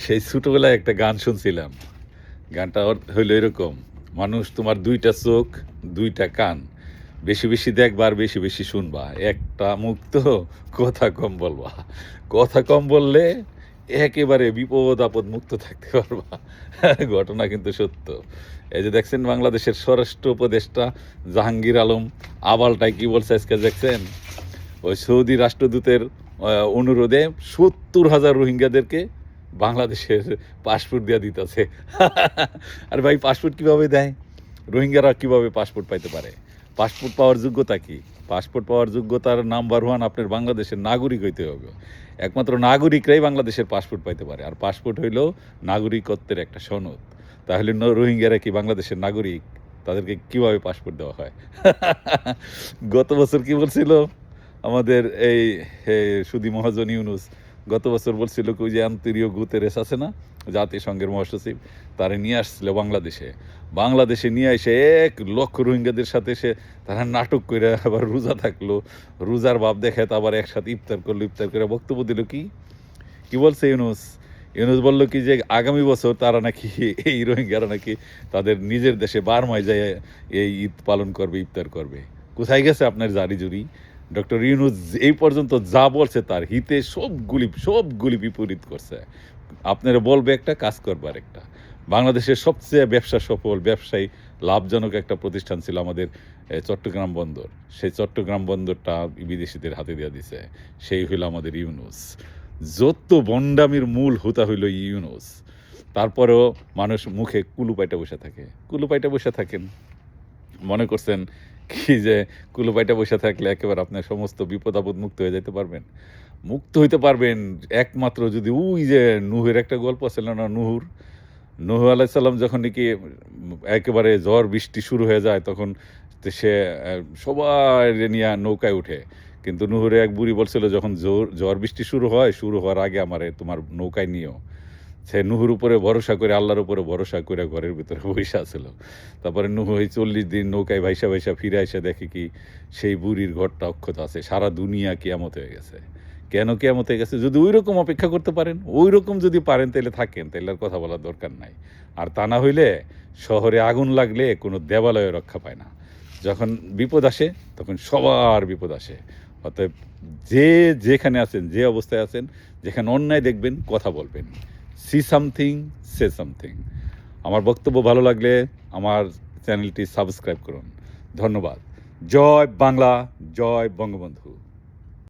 সেই ছোটবেলায় একটা গান শুনছিলাম। গানটা হইল এরকম: মানুষ তোমার ২ টা চোখ, ২ টা কান। বেশি, বেশি দেখবা আর বেশি, বেশি শুনবা। একটা মুখ তো, কথা কম বলবা। কথা কম বললে একেবারে বিপদ-আপদ মুক্ত থাকতে পারবা। ঘটনা কিন্তু সত্য। এই যে দেখছেন বাংলাদেশের স্বরাষ্ট্র উপদেষ্টা জাহাঙ্গীর আলম আবালটাই কি বলছে আজকে দেখছেন? ওই সৌদি রাষ্ট্রদূতের অনুরোধে ৭০,০০০ রোহিঙ্গাদেরকে বাংলাদেশের পাসপোর্ট দিয়া দিতেছে। আর ভাই পাসপোর্ট কিভাবে দেয়? রোহিঙ্গারা কিভাবে পাসপোর্ট পাইতে পারে? পাসপোর্ট পাওয়ার যোগ্যতা কি? পাসপোর্ট পাওয়ার যোগ্যতার নাম্বার 1 আপনার বাংলাদেশের নাগরিক হইতে হবে। একমাত্র নাগরিকরাই বাংলাদেশের পাসপোর্ট পাইতে পারে। আর পাসপোর্ট হইল নাগরিকত্বের একটা সনদ। তাহলে রোহিঙ্গারা কি বাংলাদেশের নাগরিক? তাদেরকে কিভাবে পাসপোর্ট দেওয়া হয়? গত বছর কি বলছিল আমাদের এই সুদি মহাজন ইউনুস? গত বছর বলছিল কি ওই যে আন্তরিও গুতেরেস আছে না, জাতিসংঘের মহাসচিব, তারে নিয়ে আসছিল বাংলাদেশে। বাংলাদেশে নিয়ে এসে ১,০০,০০০ রোহিঙ্গাদের সাথে সে তারা নাটক করে আবার রোজা থাকলো, রোজার ভাব দেখায়, আবার একসাথে ইফতার করলো, ইফতার করে বক্তব্য দিল কি কি বলছে ইউনুস? ইউনুস বলল কি যে আগামী বছর তারা নাকি এই রোহিঙ্গারা নাকি তাদের নিজের দেশে বার্মায় যায় এই ঈদ পালন করবে, ইফতার করবে। কোথায় গেছে আপনার জারি জুরি? ডক্টর ইউনুস এই পর্যন্ত যা বলছে তার হিতে সবগুলি বিপরীত করছে। আপনারা বলবে একটা, কাজ করবার একটা। বাংলাদেশের সবচেয়ে ব্যবসা সফল, ব্যবসায়ী লাভজনক একটা প্রতিষ্ঠান ছিল আমাদের চট্টগ্রাম বন্দর। সেই চট্টগ্রাম বন্দরটা বিদেশিদের হাতে দিয়ে দিছে। সেই হইল আমাদের ইউনুস। যত ভণ্ডামির মূল হোতা হইল ইউনুস। তারপরেও মানুষ মুখে কুলুপাইটা বসে থাকে। কুলুপাইটা বসে থাকেন। মনে করছেন কি যে কুলুপাইটা বসে থাকলে একেবারে আপনার সমস্ত বিপদ-আপদ মুক্ত হয়ে যেতে পারবেন? মুক্ত হইতে পারবেন একমাত্র যদি ওই যে নূহের একটা গল্প ছিল না, নূহ আলাইহিস সালাম যখন নাকি একেবারে ঝড় বৃষ্টি শুরু হয়ে যায়, তখন সে সবাইরে নিয়া নৌকায় উঠে। কিন্তু নূহের এক বুড়ি বলছিল, যখন ঝড় বৃষ্টি শুরু হওয়ার আগে আমারে তোমার নৌকায় নিও। সে নূহের উপরে ভরসা করে, আল্লাহর উপরে ভরসা করে ঘরের ভিতরে বইসা ছিল। তারপরে নূহ এই ৪০ দিন নৌকায় ভাইসা ফিরে এসে দেখে কি সেই বুড়ির ঘরটা অক্ষত আছে। সারা দুনিয়া কিয়ামত হয়ে গেছে। কেন কিয়ামত হয়ে গেছে? যদি ওইরকম অপেক্ষা করতে পারেন, ওইরকম যদি পারেন তাইলে থাকেন, তাইলে আর কথা বলার দরকার নাই। আর তা না হইলে শহরে আগুন লাগলে কোনো দেবালয়ে রক্ষা পায় না। যখন বিপদ আসে তখন সবার বিপদ আসে। অতএব যে যেখানে আছেন, যে অবস্থায় আছেন, যেখানে অন্যায় দেখবেন কথা বলবেন। See something, say something. আমার বক্তব্য ভালো লাগলে আমার চ্যানেলটি সাবস্ক্রাইব করুন। ধন্যবাদ। জয় বাংলা, জয় বঙ্গবন্ধু।